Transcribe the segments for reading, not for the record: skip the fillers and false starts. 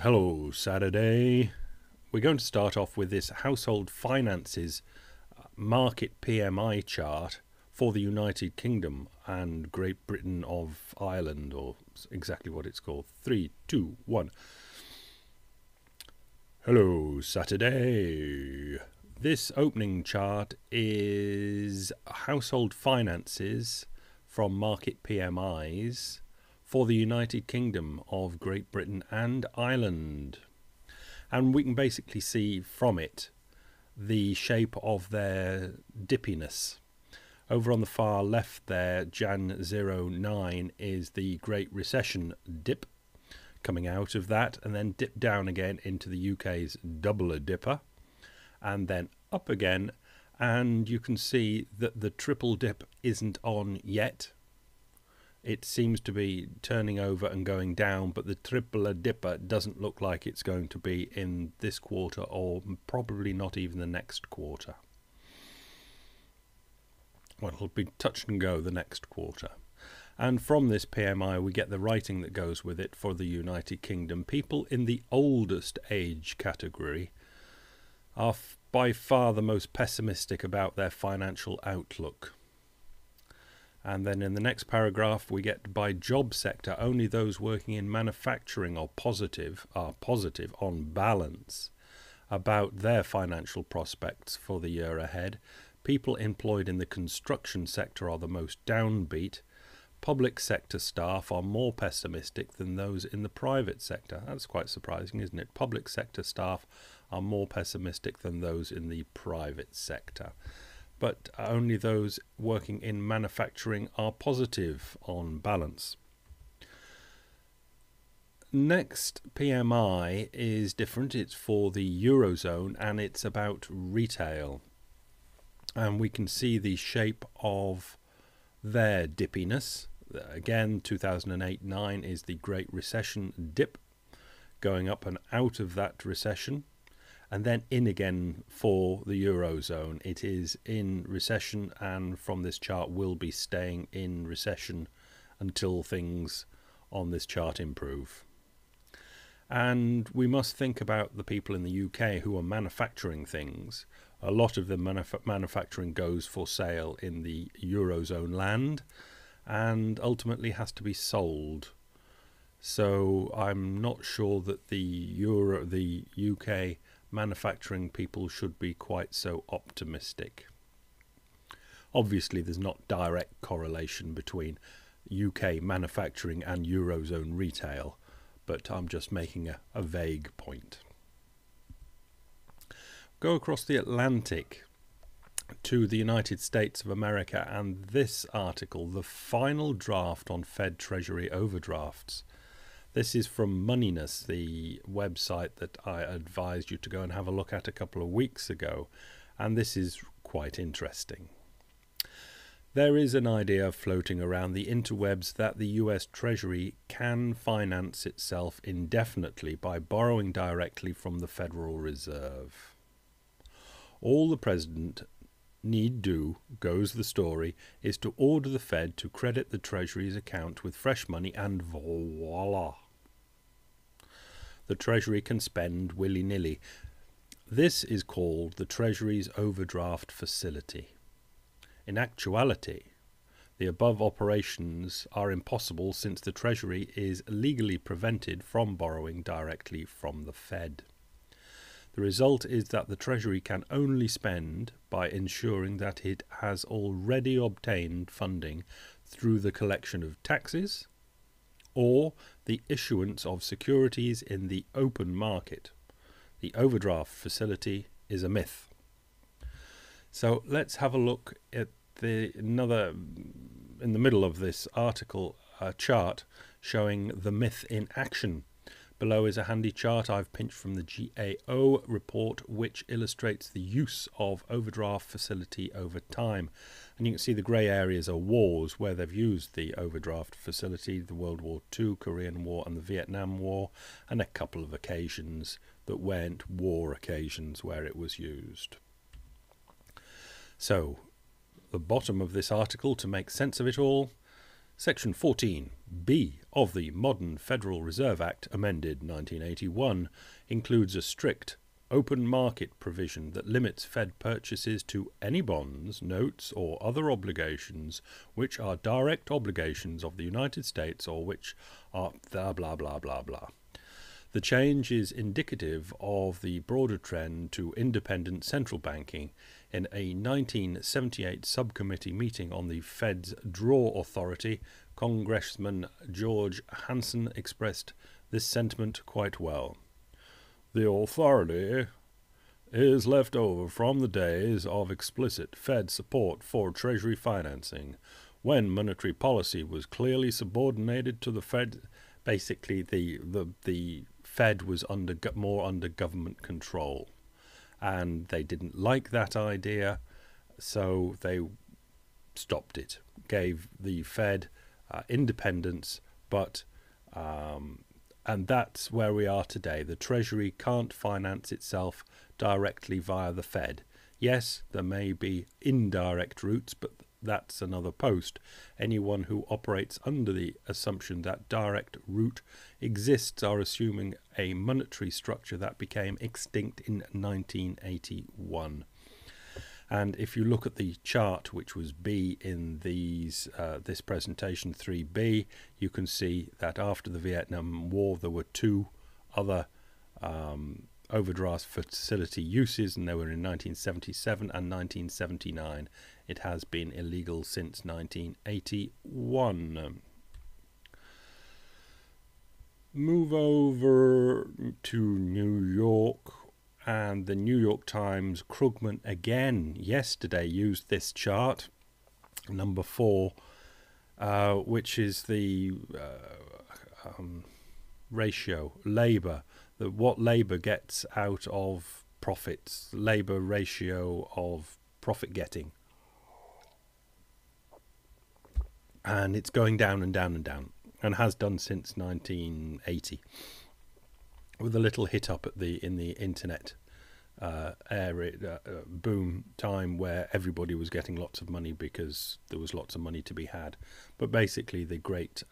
Hello, Saturday. We're going to start off with this household finances market PMI chart for the United Kingdom and Great Britain of Ireland, or exactly what it's called. 3, 2, 1. Hello, Saturday. This opening chart is household finances from market PMIs for the United Kingdom of Great Britain and Ireland. And we can basically see from it the shape of their dippiness. Over on the far left there, Jan 09 is the Great Recession dip, coming out of that and then dip down again into the UK's doubler dipper and then up again, and you can see that the triple dip isn't on yet. It seems to be turning over and going down, but the triple dipper doesn't look like it's going to be in this quarter, or probably not even the next quarter. Well, it'll be touch and go the next quarter. And from this PMI we get the writing that goes with it for the United Kingdom. People in the oldest age category are by far the most pessimistic about their financial outlook. And then in the next paragraph we get by job sector, only those working in manufacturing are positive on balance about their financial prospects for the year ahead. People employed in the construction sector are the most downbeat. Public sector staff are more pessimistic than those in the private sector. That's quite surprising, isn't it? Public sector staff are more pessimistic than those in the private sector. But only those working in manufacturing are positive on balance. Next PMI is different. It's for the Eurozone and it's about retail. And we can see the shape of their dippiness. Again, 2008-9 is the Great Recession dip, going up and out of that recession. And then in again for the Eurozone. It is in recession, and from this chart will be staying in recession until things on this chart improve. And we must think about the people in the UK who are manufacturing things. A lot of the manufacturing goes for sale in the Eurozone land and ultimately has to be sold. So I'm not sure that the UK manufacturing people should be quite so optimistic. Obviously there's not direct correlation between UK manufacturing and Eurozone retail, but I'm just making a vague point. Go across the Atlantic to the United States of America, and this article, the final draft on Fed Treasury overdrafts. This is from Moneyness, the website that I advised you to go and have a look at a couple of weeks ago, and this is quite interesting. There is an idea floating around the interwebs that the US Treasury can finance itself indefinitely by borrowing directly from the Federal Reserve. All the president need do, goes the story, is to order the Fed to credit the Treasury's account with fresh money, and voila! The Treasury can spend willy-nilly. This is called the Treasury's overdraft facility. In actuality, the above operations are impossible since the Treasury is legally prevented from borrowing directly from the Fed. The result is that the Treasury can only spend by ensuring that it has already obtained funding through the collection of taxes or the issuance of securities in the open market. The overdraft facility is a myth. So let's have a look at in the middle of this article, a chart showing the myth in action. Below is a handy chart I've pinched from the GAO report, which illustrates the use of overdraft facility over time. And you can see the grey areas are wars where they've used the overdraft facility, the World War II, Korean War and the Vietnam War, and a couple of occasions that weren't war occasions where it was used. So, the bottom of this article, to make sense of it all, Section 14B of the Modern Federal Reserve Act, amended 1981, includes a strict open market provision that limits Fed purchases to any bonds, notes, or other obligations which are direct obligations of the United States or which are blah blah blah blah blah. The change is indicative of the broader trend to independent central banking. In a 1978 subcommittee meeting on the Fed's draw authority, Congressman George Hansen expressed this sentiment quite well. The authority is left over from the days of explicit Fed support for Treasury financing, when monetary policy was clearly subordinated to the Fed. Basically, the Fed was more under government control, and they didn't like that idea, so they stopped it, gave the Fed independence, but and that's where we are today. The Treasury can't finance itself directly via the Fed. Yes, there may be indirect routes, but that's another post. Anyone who operates under the assumption that direct route exists are assuming a monetary structure that became extinct in 1981. And if you look at the chart, which was B in this presentation, 3B, you can see that after the Vietnam War there were two other overdraft facility uses, and they were in 1977 and 1979. It has been illegal since 1981. Move over to New York, and the New York Times. Krugman again yesterday used this chart, number 4, which is the ratio, labour, what labour gets out of profits, labour ratio of profit getting. And it's going down and down and down, and has done since 1980, with a little hit up at in the internet boom time, where everybody was getting lots of money because there was lots of money to be had. But basically the great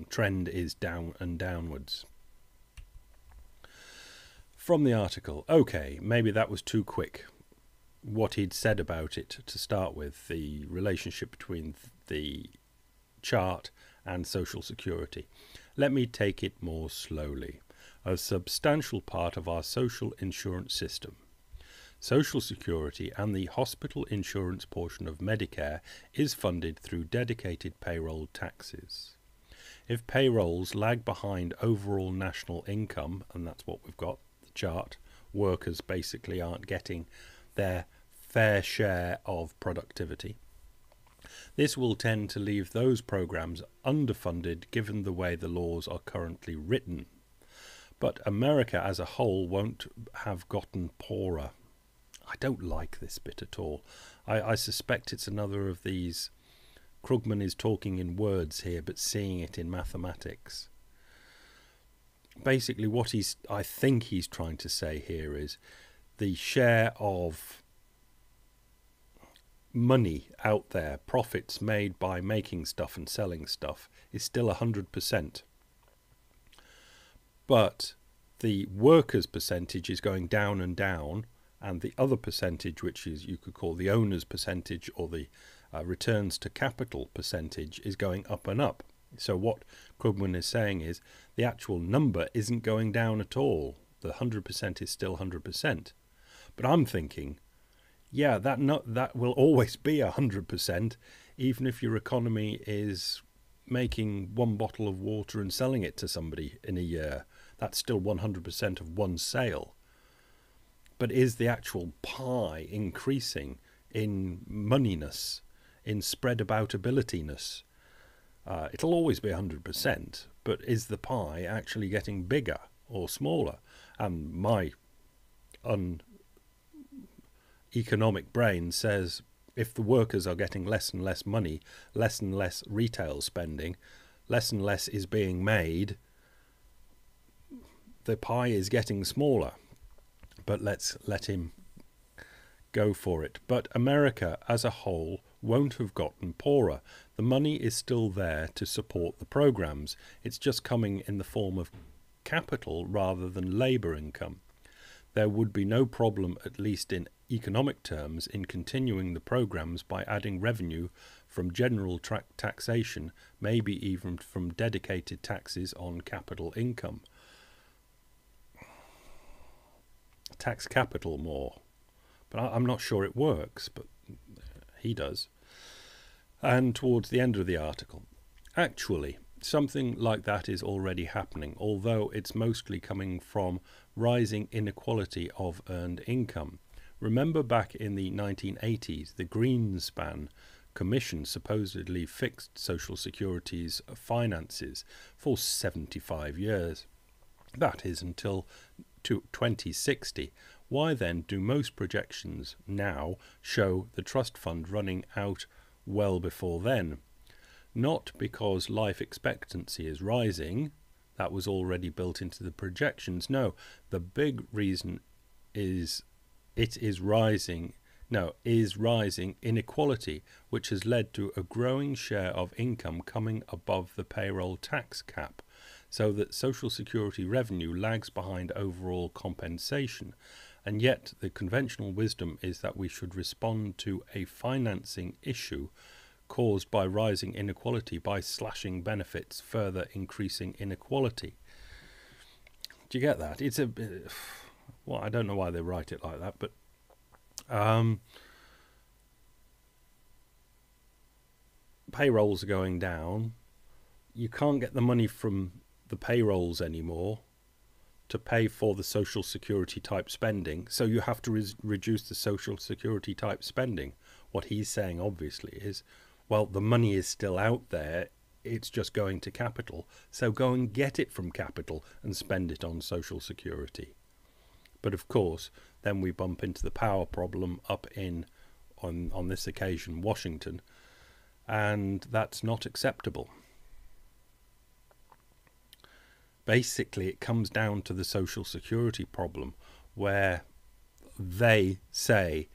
trend is down and downwards. From the article, okay, maybe that was too quick, what he'd said about it to start with, the relationship between the chart and Social Security. Let me take it more slowly. A substantial part of our social insurance system, Social Security, and the hospital insurance portion of Medicare is funded through dedicated payroll taxes. If payrolls lag behind overall national income, and that's what we've got, the chart, workers basically aren't getting their fair share of productivity. This will tend to leave those programs underfunded given the way the laws are currently written. But America as a whole won't have gotten poorer. I don't like this bit at all. I suspect it's another of these, Krugman is talking in words here but seeing it in mathematics. Basically what I think he's trying to say here is the share of money out there, profits made by making stuff and selling stuff, is still 100%. But the workers' percentage is going down and down, and the other percentage, which is you could call the owner's percentage or the returns to capital percentage, is going up and up. So what Krugman is saying is the actual number isn't going down at all. The 100% is still 100%. But I'm thinking, yeah, that will always be 100%, even if your economy is making one bottle of water and selling it to somebody in a year. That's still 100% of one sale. But is the actual pie increasing in moneyness, in spread aboutability-ness? It'll always be 100%, but is the pie actually getting bigger or smaller? And my economic brain says if the workers are getting less and less money, less and less retail spending, less and less is being made, the pie is getting smaller. But let's let him go for it. But America as a whole won't have gotten poorer. The money is still there to support the programs. It's just coming in the form of capital rather than labour income. There would be no problem, at least in economic terms, in continuing the programs by adding revenue from general taxation, maybe even from dedicated taxes on capital income. Tax capital more. But I'm not sure it works, but he does. And towards the end of the article, actually, something like that is already happening, although it's mostly coming from rising inequality of earned income. Remember back in the 1980s, the Greenspan Commission supposedly fixed Social Security's finances for 75 years. That is until 2060. Why then do most projections now show the trust fund running out well before then? Not because life expectancy is rising, that was already built into the projections. No, the big reason is rising inequality, which has led to a growing share of income coming above the payroll tax cap, so that Social Security revenue lags behind overall compensation. And yet the conventional wisdom is that we should respond to a financing issue caused by rising inequality by slashing benefits, further increasing inequality. Do you get that? It's well, I don't know why they write it like that, but payrolls are going down. You can't get the money from the payrolls anymore to pay for the Social Security type spending, so you have to reduce the Social Security type spending. What he's saying obviously is, well, the money is still out there, it's just going to capital, so go and get it from capital and spend it on Social Security. But of course, then we bump into the power problem up in, on this occasion, Washington, and that's not acceptable. Basically, it comes down to the Social Security problem, where they say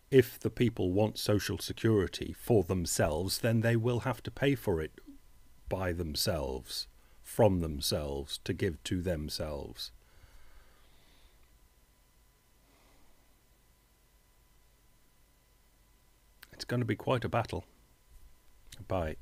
if the people want Social Security for themselves, then they will have to pay for it by themselves, from themselves, to give to themselves. It's going to be quite a battle. Bye.